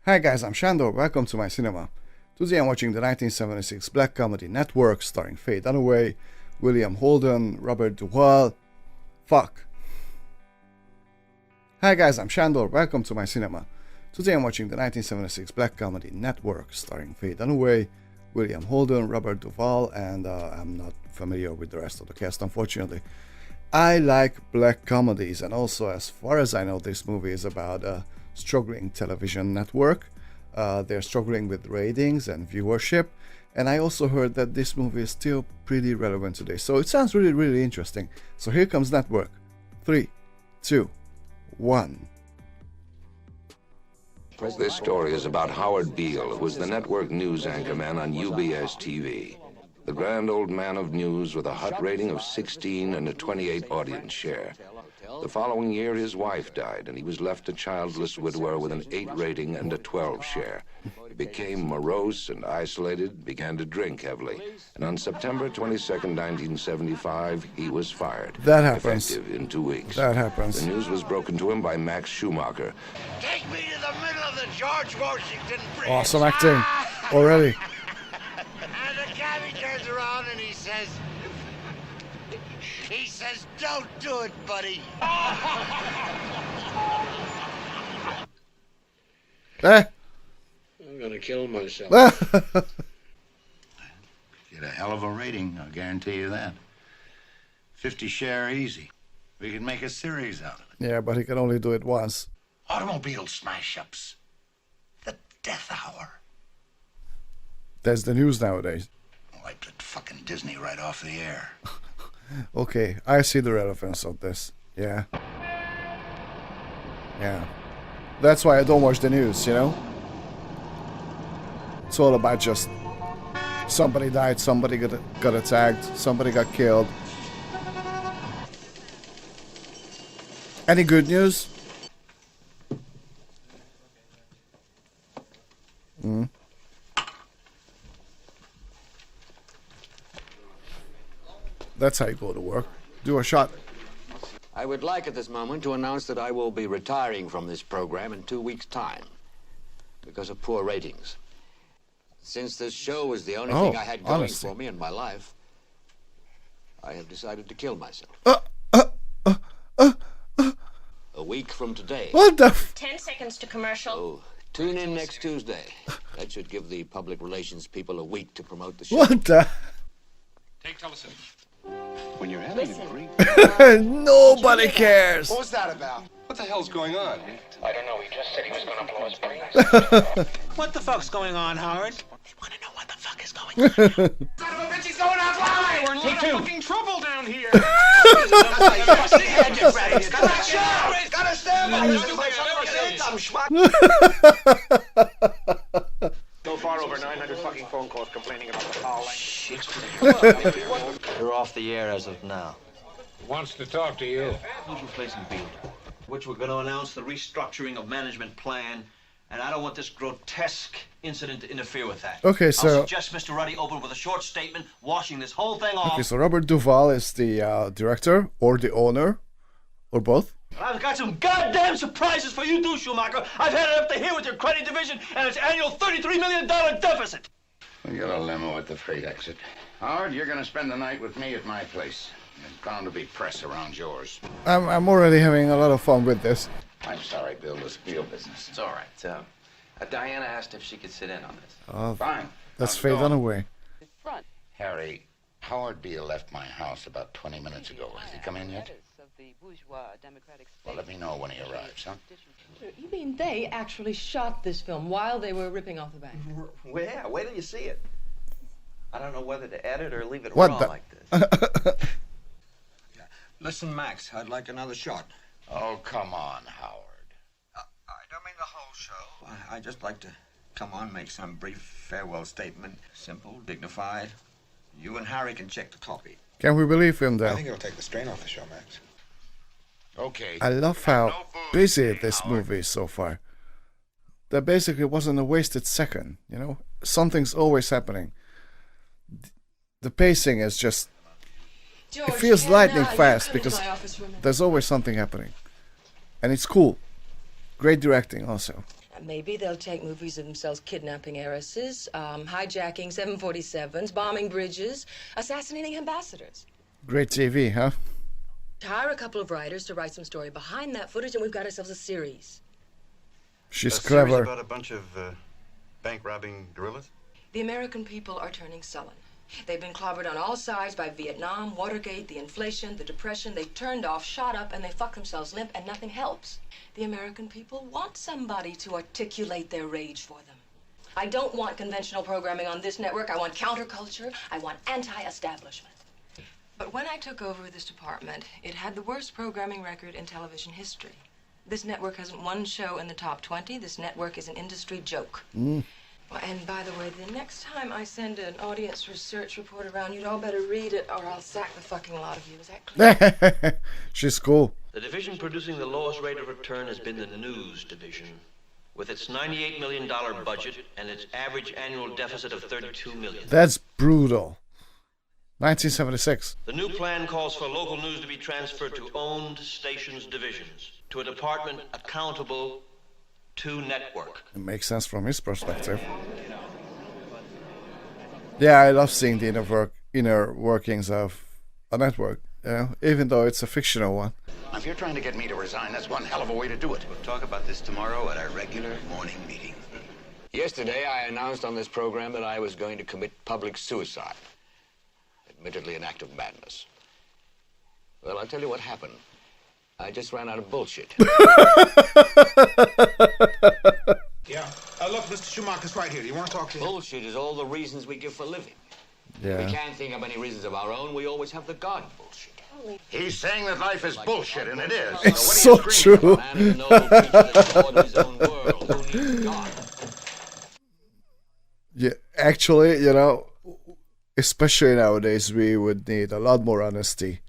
Hi guys, I'm Shandor, welcome to my cinema. Today I'm watching the 1976 black comedy Netwrok starring Faye Dunaway, William Holden, Robert Duvall. Fuck. Hi guys, I'm Shandor, welcome to my cinema. Today I'm watching the 1976 black comedy Netwrok starring Faye Dunaway, William Holden, Robert Duvall, and I'm not familiar with the rest of the cast, unfortunately. I like black comedies, and also, as far as I know, this movie is about a struggling television network. They're struggling with ratings and viewership, and I also heard that this movie is still pretty relevant today, so it sounds really interesting. So here comes Netwrok. 3, 2, 1. This story is about Howard Beale, who was the network news anchorman on UBS TV. The grand old man of news with a hot rating of 16 and a 28 audience share. The following year, his wife died, and he was left a childless widower with an 8 rating and a 12 share. He became morose and isolated, began to drink heavily, and on September 22nd, 1975, he was fired. That happens. Effective in 2 weeks. That happens. The news was broken to him by Max Schumacher. Take me to the middle of the George Washington Bridge. Awesome acting already. And the cabbie turns around and he says, don't do it, buddy. I'm gonna kill myself. Get a hell of a rating, I'll guarantee you that. 50 share easy. We could make a series out of it. Yeah, but he can only do it once. Automobile smash-ups. The death hour. That's the news nowadays. Wiped it fucking Disney right off the air. Okay, I see the relevance of this. Yeah. That's why I don't watch the news, you know? It's all about just somebody died, somebody got attacked, somebody got killed. Any good news? That's how you go to work. Do a shot. I would like at this moment to announce that I will be retiring from this program in 2 weeks' time because of poor ratings. Since this show was the only thing I had going for me in my life, I have decided to kill myself. A week from today. What the 10 seconds to commercial. Oh, tune in next Tuesday. That should give the public relations people a week to promote the show. What the? Take Tellison. When you're having a great... Nobody cares. What was that about? What the hell's going on? I don't know. He just said he was going to blow his brains. What the fuck's going on, Howard? You want to know what the fuck is going on? Son of a bitch, he's going offline! We're in a lot of fucking trouble down here. Gotta stand by So far, over 900 fucking phone calls complaining about the foul language. You're off the air as of now. Wants to talk to you. Who's replacing Beale? Which we're going to announce the restructuring of management plan, and I don't want this grotesque incident to interfere with that. Okay, so... I'll suggest Mr. Ruddy open with a short statement, washing this whole thing off. Okay, so Robert Duvall is the director, or the owner, or both? I've got some goddamn surprises for you too, Schumacher. I've had it up to here with your credit division and its annual $33 million deficit. We got a limo at the freight exit. Howard, you're gonna spend the night with me at my place. There's bound to be press around yours. I'm already having a lot of fun with this. I'm sorry, Bill, this Beale business. It's all right. Diana asked if she could sit in on this. Oh, Fine. that's How's it Faye going? Dunaway. Harry, Howard Beale left my house about 20 minutes ago. Has he come in yet? Well, let me know when he arrives, huh? You mean they actually shot this film while they were ripping off the bank? Well, yeah, wait till you see it. I don't know whether to edit or leave it What raw the- like this. Listen, Max, I'd like another shot. Oh, come on, Howard. I don't mean the whole show. I'd just like to come on, make some brief farewell statement. Simple, dignified. You and Harry can check the copy. Can we believe him I though? think it'll take the strain off the show, Max. Okay. I love how busy this movie is so far. There basically wasn't a wasted second, you know? Something's always happening. The pacing is just... George, It feels can, lightning you fast come into because my office for a minute? there's always something happening. And it's cool. Great directing also. Maybe they'll take movies of themselves kidnapping heiresses, hijacking 747s, bombing bridges, assassinating ambassadors. Great TV, huh? Hire a couple of writers to write some story behind that footage, and we've got ourselves a series. She's a clever. Series about a bunch of bank-robbing guerrillas? The American people are turning sullen. They've been clobbered on all sides by Vietnam, Watergate, the inflation, the depression. They turned off, shot up, and they fuck themselves limp, and nothing helps. The American people want somebody to articulate their rage for them. I don't want conventional programming on this network. I want counterculture. I want anti-establishment. But when I took over this department, it had the worst programming record in television history. This network hasn't one show in the top 20. This network is an industry joke. And by the way, the next time I send an audience research report around, you'd all better read it or I'll sack the fucking lot of you. Is that clear? She's cool. The division producing the lowest rate of return has been the news division. With its $98 million budget and its average annual deficit of $32 million. That's brutal. 1976. The new plan calls for local news to be transferred to owned stations divisions, to a department accountable to Network. It makes sense from his perspective. Yeah, I love seeing the inner workings of a network, you know, even though it's a fictional one. If you're trying to get me to resign, that's one hell of a way to do it. We'll talk about this tomorrow at our regular morning meeting. Yesterday, I announced on this program that I was going to commit public suicide. Admittedly, an act of madness. Well, I'll tell you what happened. I just ran out of bullshit. Yeah. Look, Mr. Schumacher's right here. Do you want to talk to him? Bullshit is all the reasons we give for living. Yeah. We can't think of any reasons of our own. We always have the God bullshit. He's saying that life is bullshit, and it is. It's so true. Man is a noble creature that's Lord of his own world. Who needs God? Yeah, actually, you know, especially nowadays, we would need a lot more honesty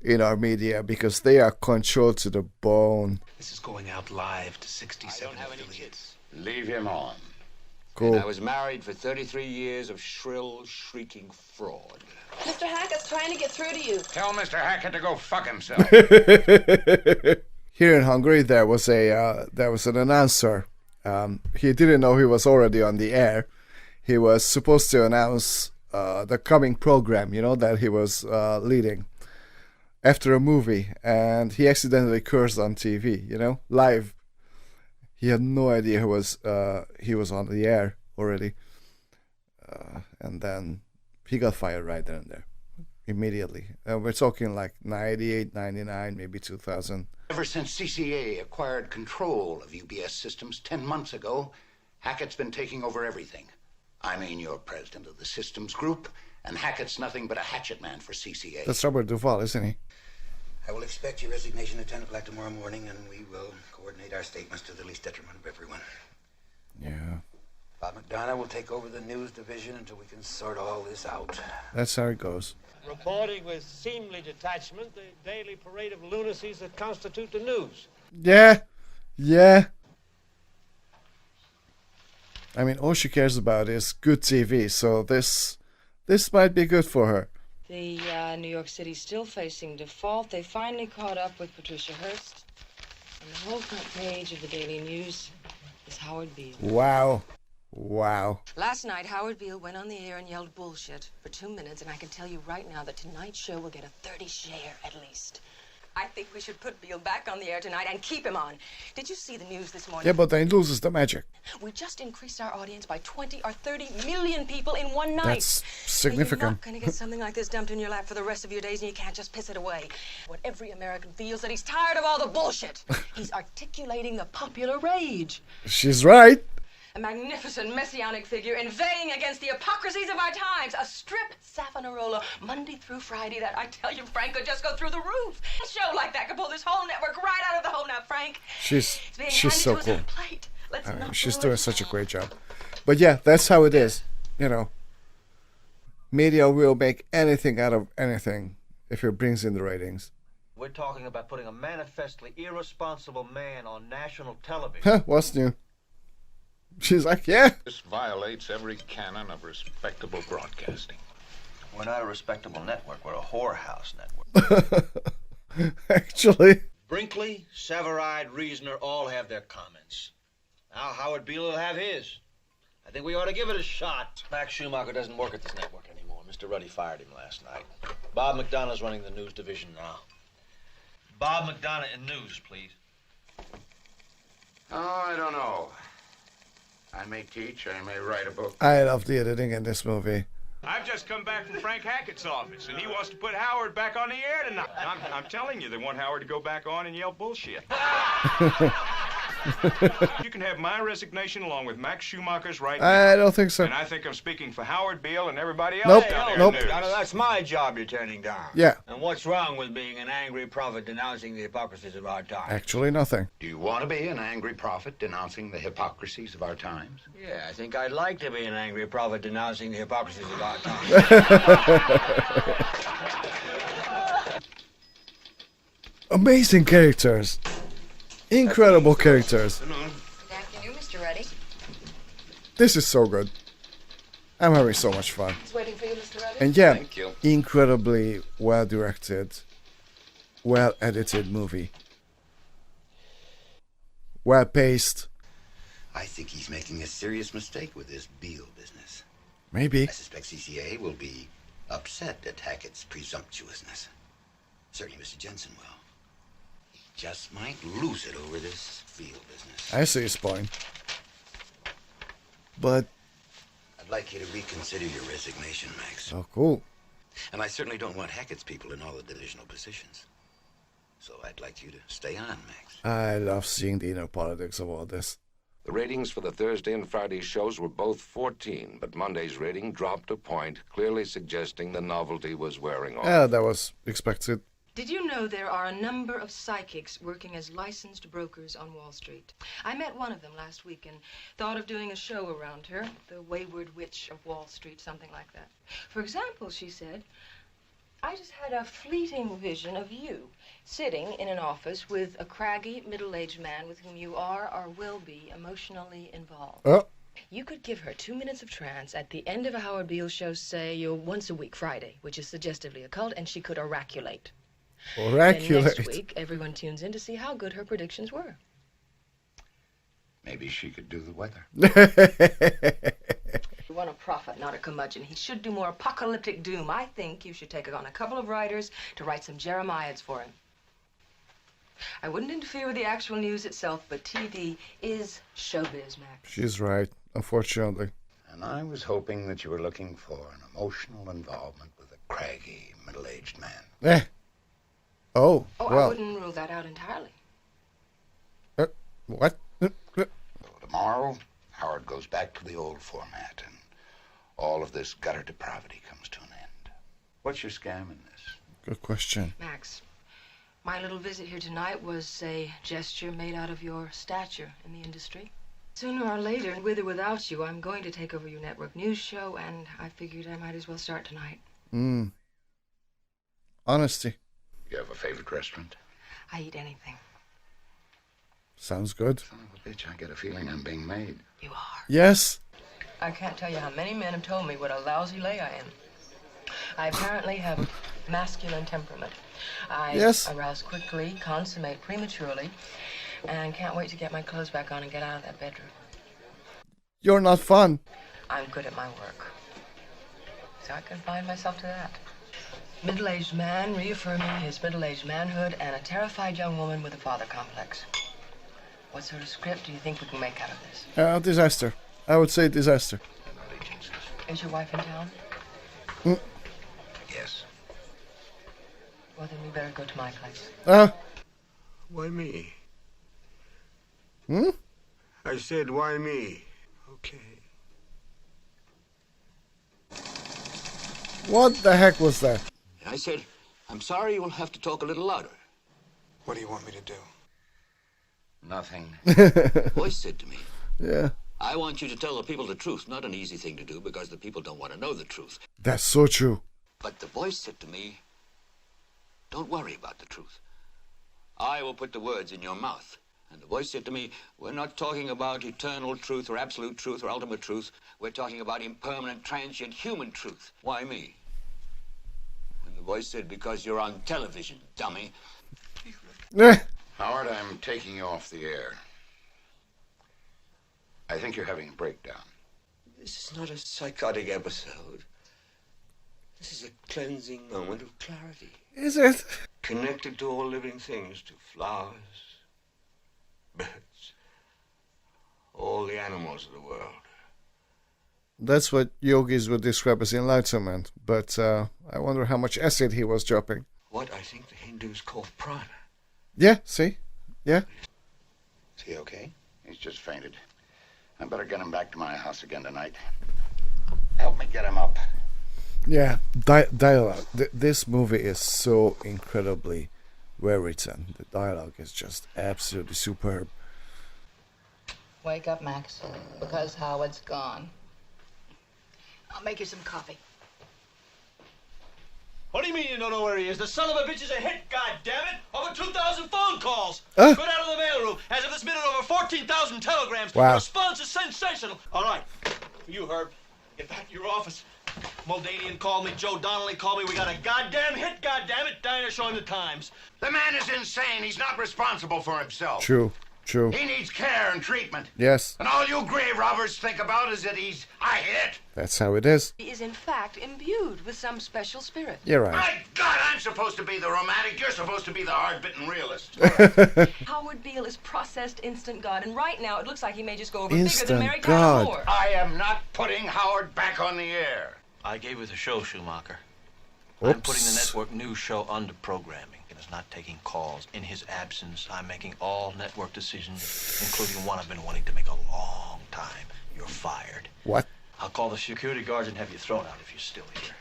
in our media because they are controlled to the bone. This is going out live to 67 affiliates. Leave him on. Cool. And I was married for 33 years of shrill, shrieking fraud. Mr. Hackett's trying to get through to you. Tell Mr. Hackett to go fuck himself. Here in Hungary, there was an announcer. He didn't know he was already on the air. He was supposed to announce the coming program, you know, that he was leading after a movie, and he accidentally cursed on TV, you know, live. He had no idea he was on the air already, and then he got fired right then and there, immediately. We're talking like 98, 99, maybe 2000. Ever since CCA acquired control of UBS systems 10 months ago, Hackett's been taking over everything. I mean, you're president of the systems group, and Hackett's nothing but a hatchet man for CCA. That's Robert Duvall, isn't he? I will expect your resignation at 10 o'clock tomorrow morning, and we will coordinate our statements to the least detriment of everyone. Yeah. Bob McDonough will take over the news division until we can sort all this out. That's how it goes. Reporting with seemly detachment the daily parade of lunacies that constitute the news. Yeah. I mean, all she cares about is good TV, so this might be good for her. The New York City's still facing default. They finally caught up with Patricia Hearst. And the whole front page of the Daily News is Howard Beale. Wow. Last night, Howard Beale went on the air and yelled bullshit for 2 minutes, and I can tell you right now that tonight's show will get a 30 share at least. I think we should put Beale back on the air tonight and keep him on. Did you see the news this morning? Yeah, but then it loses the magic. We just increased our audience by 20 or 30 million people in one night. That's significant. You're not going to get something like this dumped in your lap for the rest of your days, and you can't just piss it away. What every American feels that he's tired of all the bullshit. He's articulating the popular rage. She's right. A magnificent messianic figure inveighing against the hypocrisies of our times. A strip Savonarola Monday through Friday that I tell you, Frank, could just go through the roof. A show like that could pull this whole network right out of the hole now, Frank. She's so cool. She's doing such a great job. But yeah, that's how it is. You know, media will make anything out of anything if it brings in the ratings. We're talking about putting a manifestly irresponsible man on national television. Huh, what's new? She's like, yeah. This violates every canon of respectable broadcasting. We're not a respectable network. We're a whorehouse network. Actually. Brinkley, Severide, Reasoner all have their comments. Now Howard Beale will have his. I think we ought to give it a shot. Max Schumacher doesn't work at this network anymore. Mr. Ruddy fired him last night. Bob McDonough's running the news division now. Bob McDonough in news, please. Oh, I don't know. I may teach, I may write a book. I love the editing in this movie. I've just come back from Frank Hackett's office, and he wants to put Howard back on the air tonight. I'm telling you, they want Howard to go back on and yell bullshit. You can have my resignation along with Max Schumacher's right now. I don't think so. And I think I'm speaking for Howard Beale and everybody else down there. Nope. That's my job you're turning down. Yeah. And what's wrong with being an angry prophet denouncing the hypocrisies of our time? Actually, nothing. Do you want to be an angry prophet denouncing the hypocrisies of our times? Yeah, I think I'd like to be an angry prophet denouncing the hypocrisies of our time. Amazing characters. Incredible characters. Good afternoon, Mr. Ruddy. This is so good. I'm having so much fun. He's waiting for you, Mr. Ruddy. And yeah, Thank you. incredibly well directed, well edited movie. Well paced. I think he's making a serious mistake with this Beale business. Maybe. I suspect CCA will be upset at Hackett's presumptuousness. Certainly Mr. Jensen will. He just might lose it over this Beale business. I see his point. But... I'd like you to reconsider your resignation, Max. Oh, cool. And I certainly don't want Hackett's people in all the divisional positions. So I'd like you to stay on, Max. I love seeing the inner politics of all this. The ratings for the Thursday and Friday shows were both 14, but Monday's rating dropped a point, clearly suggesting the novelty was wearing off. Yeah, that was expected. Did you know there are a number of psychics working as licensed brokers on Wall Street? I met one of them last week and thought of doing a show around her, the Wayward Witch of Wall Street, something like that. For example, she said, I just had a fleeting vision of you sitting in an office with a craggy, middle-aged man with whom you are or will be emotionally involved. Oh. You could give her 2 minutes of trance at the end of a Howard Beale show, say, once a week, Friday, which is suggestively occult, and she could oraculate. Oraculate. And next week, everyone tunes in to see how good her predictions were. Maybe she could do the weather. You want a prophet, not a curmudgeon. He should do more apocalyptic doom. I think you should take on a couple of writers to write some Jeremiads for him. I wouldn't interfere with the actual news itself, but TV is showbiz, Max. She's right, unfortunately. And I was hoping that you were looking for an emotional involvement with a craggy, middle-aged man. Oh, well. I wouldn't rule that out entirely. What? Tomorrow, Howard goes back to the old format, and all of this gutter depravity comes to an end. What's your scam in this? Good question. Max, my little visit here tonight was a gesture made out of your stature in the industry. Sooner or later, with or without you, I'm going to take over your network news show, and I figured I might as well start tonight. Honesty. You have a favorite restaurant? I eat anything. Sounds good. Son of a bitch, I get a feeling I'm being made. You are. Yes. I can't tell you how many men have told me what a lousy lay I am. I apparently have masculine temperament. I arouse quickly, consummate prematurely, and can't wait to get my clothes back on and get out of that bedroom. You're not fun. I'm good at my work. So I confine myself to that. Middle-aged man reaffirming his middle-aged manhood and a terrified young woman with a father complex. What sort of script do you think we can make out of this? Disaster. I would say disaster. Is your wife in town? Yes. Well, then we better go to my place. Why me? Hmm? I said, why me? Okay. What the heck was that? I said, I'm sorry, you'll have to talk a little louder. What do you want me to do? Nothing. The voice said to me, Yeah. I want you to tell the people the truth. Not an easy thing to do because the people don't want to know the truth. That's so true. But the voice said to me, don't worry about the truth. I will put the words in your mouth. And the voice said to me, we're not talking about eternal truth or absolute truth or ultimate truth. We're talking about impermanent, transient, human truth. Why me? And the voice said, because you're on television, dummy. Howard, I'm taking you off the air. I think you're having a breakdown. This is not a psychotic episode. This is a cleansing moment of clarity. Is it? Connected to all living things, to flowers, birds, all the animals of the world. That's what yogis would describe as enlightenment, but I wonder how much acid he was dropping. What I think the Hindus call prana. Yeah, see? Yeah. Is he okay? He's just fainted. I better get him back to my house again tonight. Help me get him up. Yeah, dialogue. This movie is so incredibly well written. The dialogue is just absolutely superb. Wake up, Max, because Howard's gone. I'll make you some coffee. What do you mean you don't know where he is? The son of a bitch is a hit, goddammit! Over 2,000 phone calls! Huh? Put out of the mailroom. As of this minute, over 14,000 telegrams. Wow. The response is sensational. All right. You, Herb, get back to your office. Moldanian called me. Joe Donnelly called me. We got a goddamn hit, goddammit. Dinah showing the Times. The man is insane. He's not responsible for himself. True. He needs care and treatment. Yes. And all you grave robbers think about is that he's a hit. That's how it is. He is, in fact, imbued with some special spirit. You're right. My God, I'm supposed to be the romantic. You're supposed to be the hard-bitten realist. Howard Beale is processed instant God, and right now it looks like he may just go over Instant bigger than Mary God. Tyler Moore. I am not putting Howard back on the air. I gave her the show, Schumacher. Oops. I'm putting the network news show under programming. It is not taking calls. In his absence, I'm making all network decisions, including one I've been wanting to make a long time. You're fired. What? I'll call the security guards and have you thrown out if you're still here.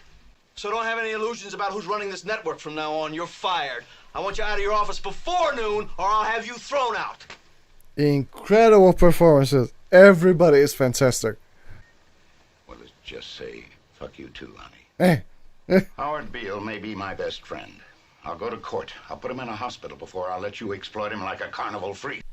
So don't have any illusions about who's running this network from now on. You're fired. I want you out of your office before noon, or I'll have you thrown out. Incredible performances. Everybody is fantastic. Well, let's just say, fuck you too, honey. Hey. Howard Beale may be my best friend. I'll go to court. I'll put him in a hospital before I'll let you exploit him like a carnival freak.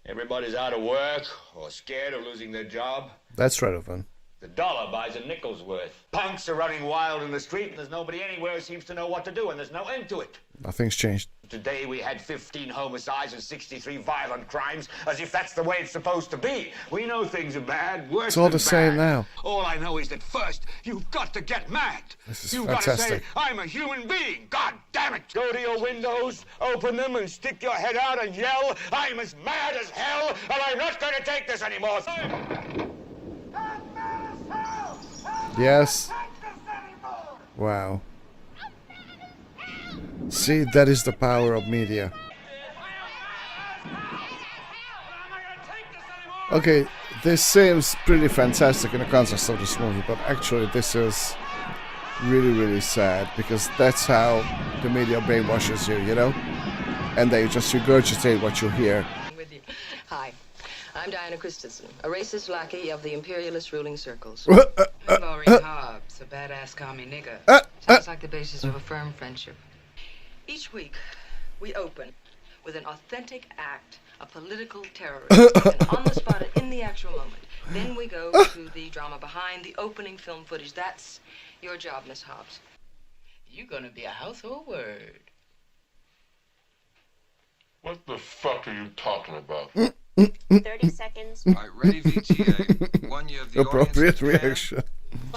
Everybody's out of work or scared of losing their job. That's relevant. The dollar buys a nickel's worth. Punks are running wild in the street, and there's nobody anywhere who seems to know what to do, and there's no end to it. Nothing's changed. Today we had 15 homicides and 63 violent crimes, as if that's the way it's supposed to be. We know things are bad, worse It's all than the same bad. now. All I know is that first, you've got to get mad. This is You've got to say, fantastic. I'm a human being. God damn it. Go to your windows, open them, and stick your head out and yell, I'm as mad as hell, and I'm not going to take this anymore. Yes. Wow. See, that is the power of media. Okay, this seems pretty fantastic in the context of this movie, but actually this is really, really sad, because that's how the media brainwashes you, you know? And they just regurgitate what you hear. With you. Hi, I'm Diana Christensen, a racist lackey of the imperialist ruling circles. I'm Maureen Hobbs, a badass commie nigger. Sounds like the basis of a firm friendship. Each week, we open with an authentic act of political terrorism, and on the spot and in the actual moment. Then we go to the drama behind the opening film footage. That's your job, Miss Hobbs. You're gonna be a household word. What the fuck are you talking about? 30 seconds. All right, ready, VTA. 1 year of the Appropriate reaction.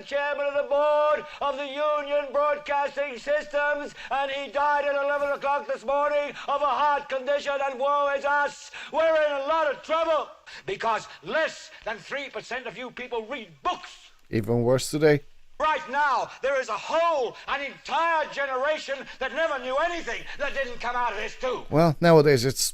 Chairman of the board of the Union Broadcasting Systems, and he died at 11 o'clock this morning of a heart condition, and woe is us. We're in a lot of trouble because less than 3% of you people read books. Even worse today. Right now, there is an entire generation that never knew anything that didn't come out of this tube. Well, nowadays it's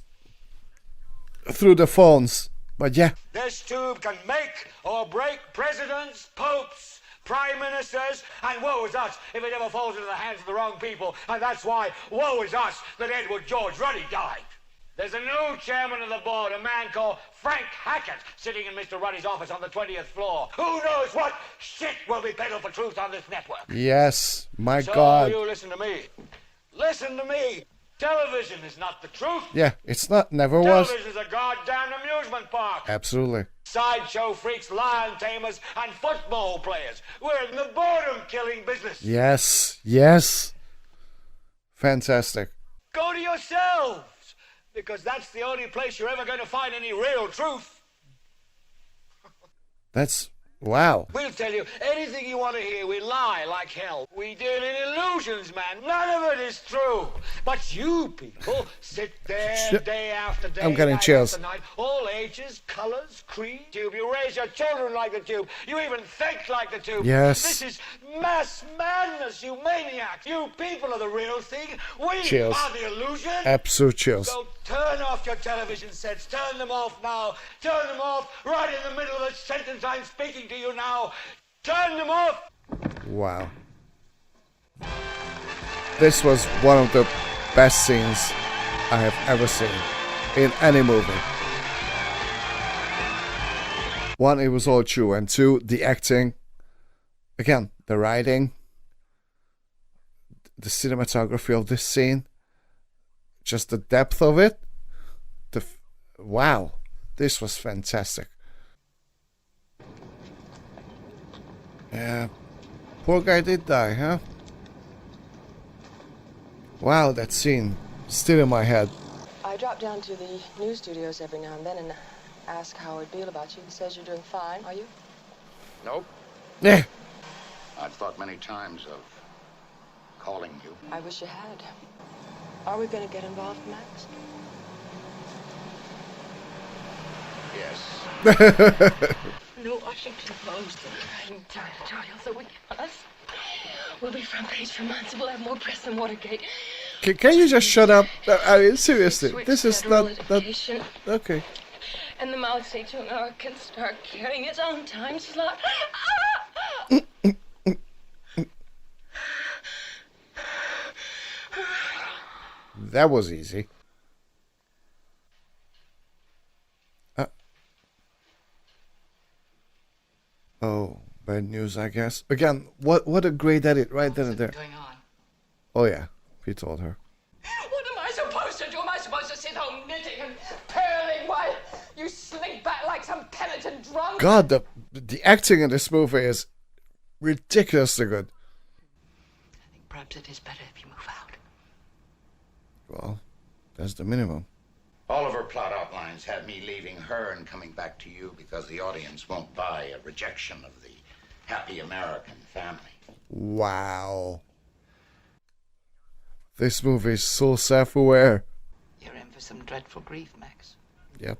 through the phones, but yeah. This tube can make or break presidents, popes, prime ministers, and woe is us if it ever falls into the hands of the wrong people. And that's why woe is us that Edward George Ruddy died. There's a new chairman of the board, a man called Frank Hackett, sitting in Mr. Ruddy's office on the 20th floor. Who knows what shit will be peddled for truth on this network? Yes, my so God. you listen to me. Listen to me. Television is not the truth. Yeah, it's not, never was. Television is a goddamn amusement park. Absolutely. Sideshow freaks, lion tamers, and football players. We're in the boredom-killing business. Yes, yes. Fantastic. Go to yourselves, because that's the only place you're ever going to find any real truth. That's wow. We'll tell you anything you want to hear. We lie like hell. We deal in illusions, man. None of it is true. But you people sit there day after day, I'm getting night chills. after night, all ages, colors, creed. You raise your children like the tube. You even think like the tube. Yes. This is mass madness, you maniacs. You people are the real thing. We Chills. are the illusion. Absolute chills. So turn off your television sets. Turn them off now. Turn them off right in the middle of the sentence I'm speaking to you now. Turn them off. Wow. This was one of the best scenes I have ever seen in any movie. One, it was all true, and two, the acting. Again, the writing, the cinematography of this scene, just the depth of it. Wow, this was fantastic. Yeah, poor guy did die, huh? Wow, that scene, still in my head. I drop down to the news studios every now and then and ask Howard Beale about you. He says you're doing fine. Are you? Nope. Yeah. I've thought many times of calling you. I wish you had. Are we going to get involved, Max? Yes. No Washington Post. I'm tired of editorials that week on us. We'll be front page for months. We'll have more press than Watergate. Can you just shut up? I mean, seriously, this is not okay. And the Mao Zedong hour can start carrying its own time slot. That was easy. Oh, bad news, I guess. Again, what a great edit right then and there. Oh yeah, he told her. What am I supposed to do? Am I supposed to sit home knitting and purling while you slink back like some penitent drunk? God, the acting in this movie is ridiculously good. I think perhaps it is better if you move out. Well, that's the minimum. All of her plot outlines have me leaving her and coming back to you because the audience won't buy a rejection of the happy American family. Wow. This movie is so self-aware. You're in for some dreadful grief, Max. Yep.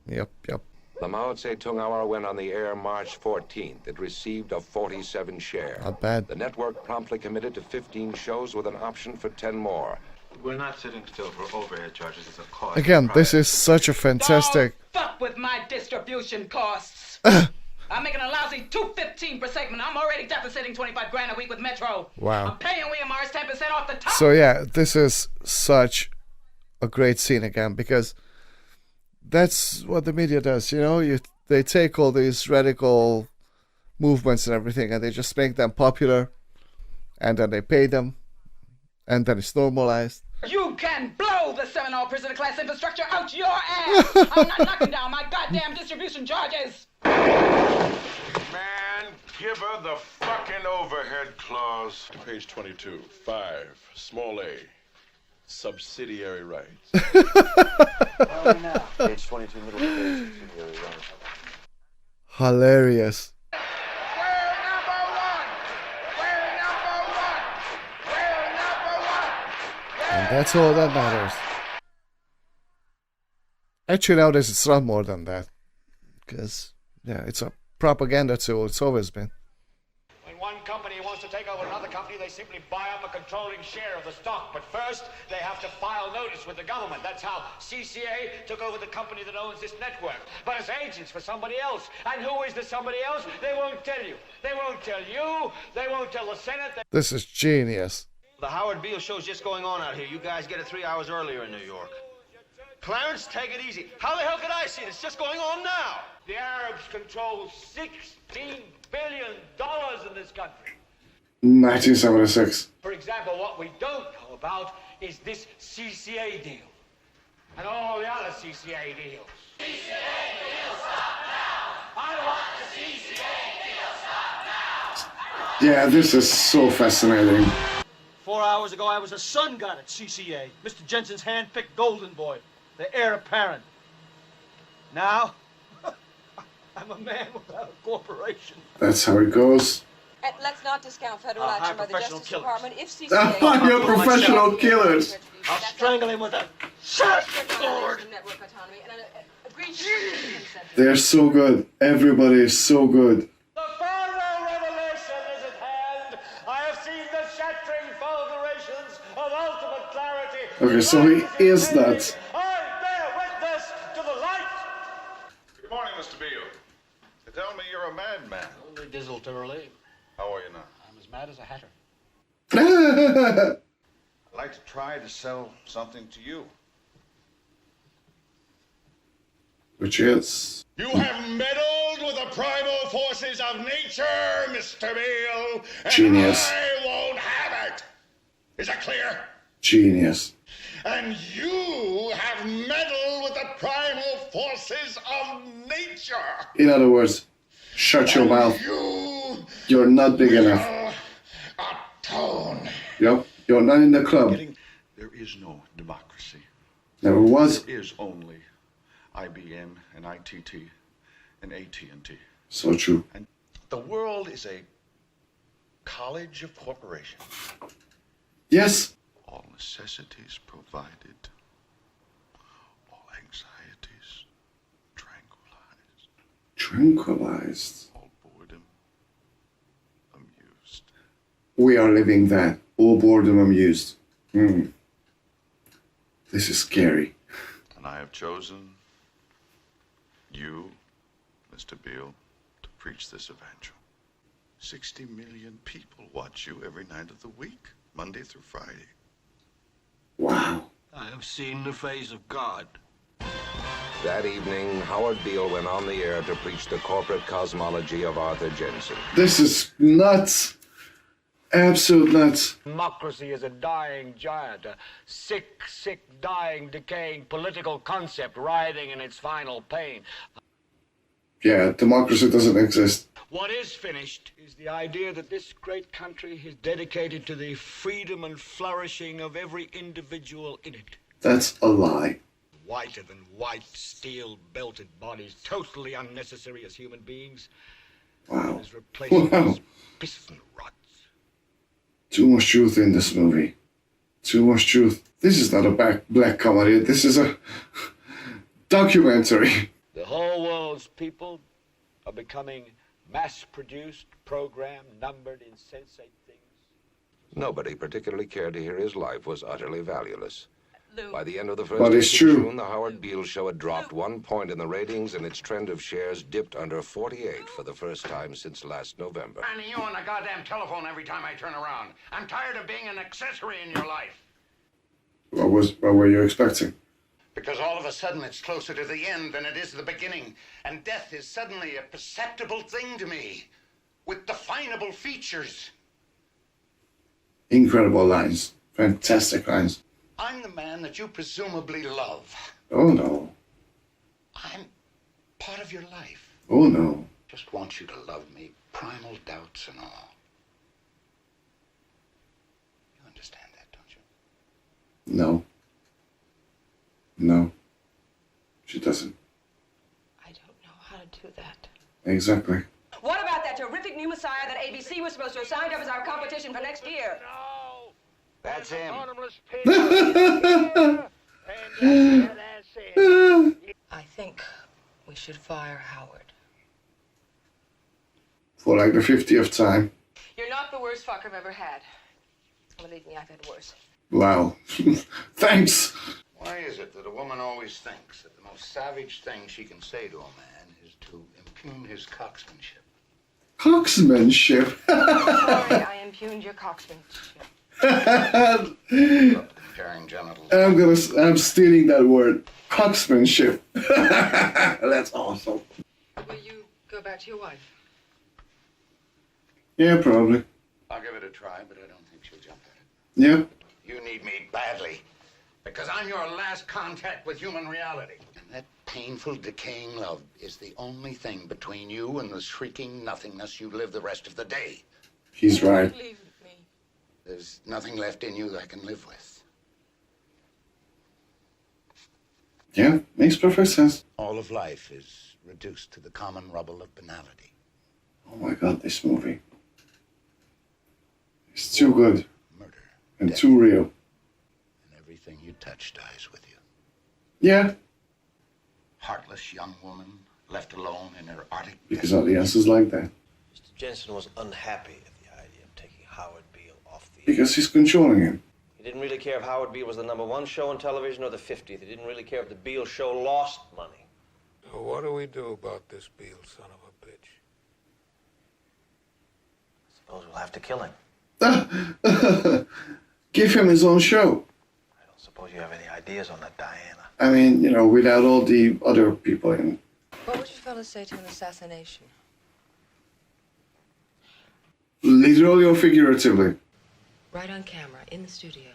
The Mao Zedong Hour went on the air March 14th. It received a 47 share. Not bad. The network promptly committed to 15 shows with an option for 10 more. We're not sitting still for overhead charges. It's a cost. Again, this is such a fantastic... Don't fuck with my distribution costs. I'm making a lousy $2.15 per segment. I'm already deficiting $25,000 a week with Metro. Wow. I'm paying William Morris 10% off the top. So yeah, this is such a great scene again, because that's what the media does, you know? They take all these radical movements and everything, and they just make them popular, and then they pay them, and then it's normalized. You can blow the Seminole prisoner class infrastructure out your ass. I'm not knocking down my goddamn distribution charges. Man, give her the fucking overhead clause. Page 22, 5, small a, subsidiary rights. Page 22, middle page, subsidiary rights. Hilarious. And that's all that matters. Actually, nowadays it's not more than that. Because, yeah, it's a propaganda tool. It's always been. When one company wants to take over another company, they simply buy up a controlling share of the stock. But first, they have to file notice with the government. That's how CCA took over the company that owns this network. But as agents for somebody else. And who is the somebody else? They won't tell you. They won't tell you. They won't tell the Senate. This is genius. The Howard Beale show's just going on out here. You guys get it 3 hours earlier in New York. Clarence, take it easy. How the hell could I see it? It's just going on now. The Arabs control $16 billion in this country. 1976. For example, what we don't know about is this CCA deal. And all the other CCA deals. CCA deal, stop now! I want the CCA deal, stop now! Yeah, this is so fascinating. 4 hours ago, I was a sun god at CCA. Mr. Jensen's hand-picked golden boy, the heir apparent. Now, I'm a man without a corporation. That's how it goes. And let's not discount federal action by the Justice Department if You're professional killers. I'll strangle him with a surfboard. They're so good. Everybody is so good. The final revelation is at hand. I have seen the shattering fulgurations of ultimate clarity. Okay, so he is nuts. I bear witness to the light. Good morning, Mr. Beale. You tell me you're a madman. Only desultorily. How are you now? I'm as mad as a hatter. I'd like to try to sell something to you. Which is? You have meddled with the primal forces of nature, Mr. Beale. And Genius. I won't have it. Is that clear? Genius. And you have meddled with the primal forces of nature. In other words, shut your mouth. You're not big enough. Atone. Yep, you're not in the club. There is no democracy. Never was. There is only IBM and ITT and AT&T. So true. And the world is a college of corporations. Yes. All necessities provided. All anxieties tranquilized. Tranquilized. All boredom amused. We are living that. All boredom amused. This is scary. And I have chosen you, Mr. Beale, to preach this evangel. 60 million people watch you every night of the week, Monday through Friday. Wow. I have seen the face of God. That evening, Howard Beale went on the air to preach the corporate cosmology of Arthur Jensen. This is nuts. Absolute nuts. Democracy is a dying giant, a sick, dying, decaying political concept writhing in its final pain. Yeah, democracy doesn't exist. What is finished is the idea that this great country is dedicated to the freedom and flourishing of every individual in it. That's a lie. Whiter than white, steel-belted bodies, totally unnecessary as human beings. Wow. Is replaced with piston rot. Too much truth in this movie. Too much truth. This is not a black comedy. This is a documentary. The whole world's people are becoming mass-produced, programmed, numbered, insensate things. Nobody particularly cared to hear his life was utterly valueless. By the end of the first But week it's of true. June, the Howard Beale Show had dropped 1 point in the ratings, and its trend of shares dipped under 48 for the first time since last November. Finding you on the goddamn telephone every time I turn around. I'm tired of being an accessory in your life. What were you expecting? Because all of a sudden it's closer to the end than it is the beginning, and death is suddenly a perceptible thing to me, with definable features. Incredible lines. Fantastic lines. I'm the man that you presumably love. Oh no. I'm part of your life. Oh no. Just want you to love me, primal doubts and all. You understand that, don't you? No. No. She doesn't. I don't know how to do that. Exactly. What about that terrific new Messiah that ABC was supposed to have signed up as our competition for next year? That's him. I think we should fire Howard. For like the 50th time. You're not the worst fuck I've ever had. Believe me, I've had worse. Wow. Thanks. Why is it that a woman always thinks that the most savage thing she can say to a man is to impugn his coxmanship? Coxmanship? Sorry, I impugned your coxmanship. Comparing genitals. I'm stealing that word. Coxmanship. That's awesome. Will you go back to your wife? Yeah, probably. I'll give it a try, but I don't think she'll jump at it. Yeah. You need me badly, because I'm your last contact with human reality. And that painful, decaying love is the only thing between you and the shrieking nothingness you live the rest of the day. He's right. Leave me. There's nothing left in you that I can live with. Yeah, makes perfect sense. All of life is reduced to the common rubble of banality. Oh my God, this movie. It's too good. Murder. And death, too real. and everything you touch dies with you. Yeah. Heartless young woman left alone in her Arctic. Because audiences like that. Mr. Jensen was unhappy at the idea of taking Howard Beale off the air. Because he's controlling him. He didn't really care if Howard Beale was the #1 show on television or the 50th. He didn't really care if the Beale show lost money. So what do we do about this Beale son of a bitch? I suppose we'll have to kill him. Give him his own show. I don't suppose you have any ideas on that, Diana. I mean, without all the other people in. What would you fellas say to an assassination? Literally or figuratively. Right on camera, in the studio.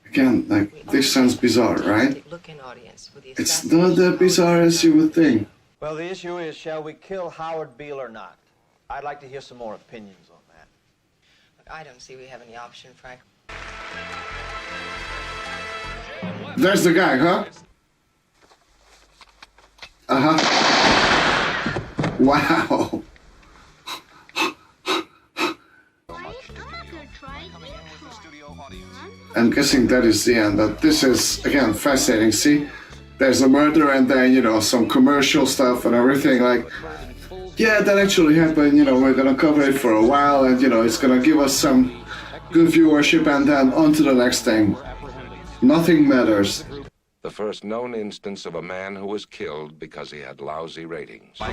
Again, this sounds bizarre, right? Look-in audience with the It's not that bizarre as you would think. Well, the issue is, shall we kill Howard Beale or not? I'd like to hear some more opinions on that. Look, I don't see we have any option, Frank. There's the guy, huh? Uh-huh. Wow. I'm guessing that is the end. But this is, again, fascinating. See, there's a murder and then, some commercial stuff and everything. Like, yeah, that actually happened. We're going to cover it for a while and, it's going to give us some good viewership and then on to the next thing. Nothing matters. The first known instance of a man who was killed because he had lousy ratings. So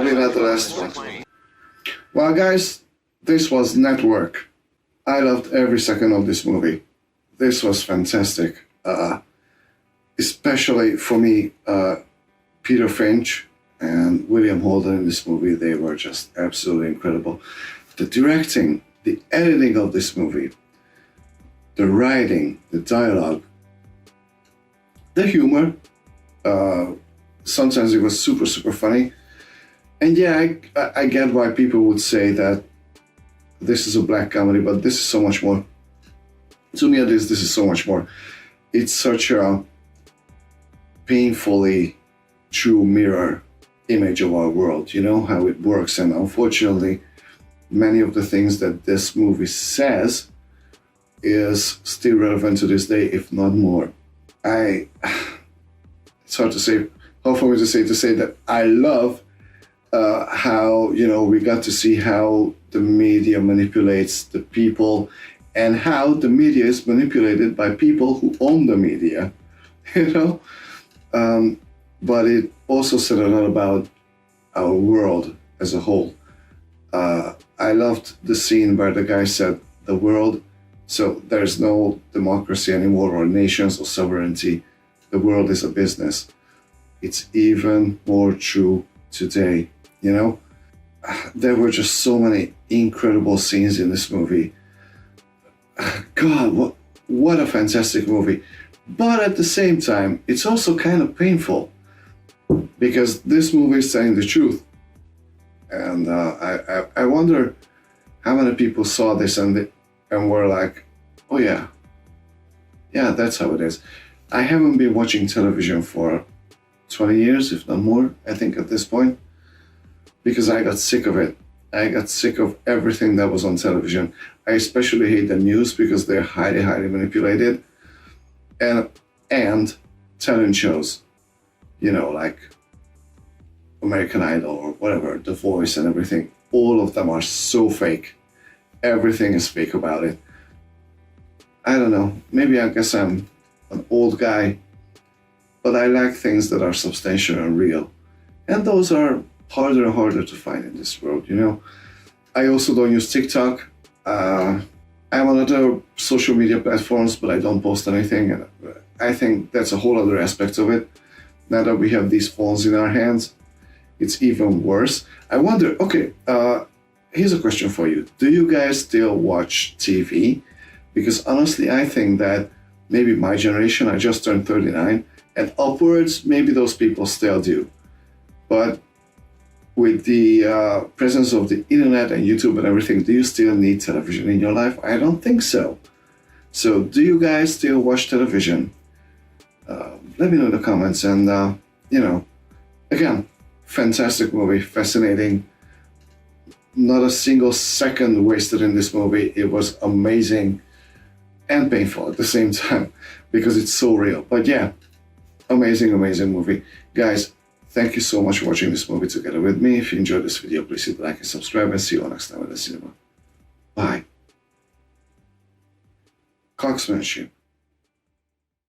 we had the last one. Well, guys, this was Netwrok. I loved every second of this movie. This was fantastic. Especially for me, Peter Finch and William Holden in this movie, they were just absolutely incredible. The directing, the editing of this movie, the writing, the dialogue, the humor. Sometimes it was super, super funny. And yeah, I get why people would say that this is a black comedy, but this is so much more. To me, at least, this is so much more. It's such a painfully true mirror image of our world, how it works. And unfortunately, many of the things that this movie says is still relevant to this day, if not more. It's hard to say, hard for me to say that I love how, we got to see how the media manipulates the people and how the media is manipulated by people who own the media, But it also said a lot about our world as a whole. I loved the scene where the guy said, the world, so there's no democracy anymore or nations or sovereignty. The world is a business. It's even more true today, There were just so many incredible scenes in this movie. God, what a fantastic movie. But at the same time, it's also kind of painful because this movie is telling the truth. And I wonder how many people saw this and were like, oh yeah, that's how it is. I haven't been watching television for 20 years, if not more, I think at this point, because I got sick of it. I got sick of everything that was on television. I especially hate the news because they're highly, highly manipulated. And talent shows, like American Idol or whatever, The Voice and everything, all of them are so fake. Everything is fake about it. I don't know, maybe I guess I'm an old guy, but I like things that are substantial and real. And those are harder and harder to find in this world, I also don't use TikTok. I'm on other social media platforms, but I don't post anything. And I think that's a whole other aspect of it. Now that we have these phones in our hands, it's even worse. I wonder, okay, here's a question for you. Do you guys still watch TV? Because honestly, I think that maybe my generation, I just turned 39, and upwards, maybe those people still do. But with the presence of the internet and YouTube and everything, do you still need television in your life? I don't think so. So do you guys still watch television? Let me know in the comments. And you know, again, fantastic movie, fascinating. Not a single second wasted in this movie. It was amazing and painful at the same time because it's so real. But yeah, amazing movie. Guys, thank you so much for watching this movie together with me. If you enjoyed this video, please hit like and subscribe, and see you all next time at the cinema. Bye. Coxmanship.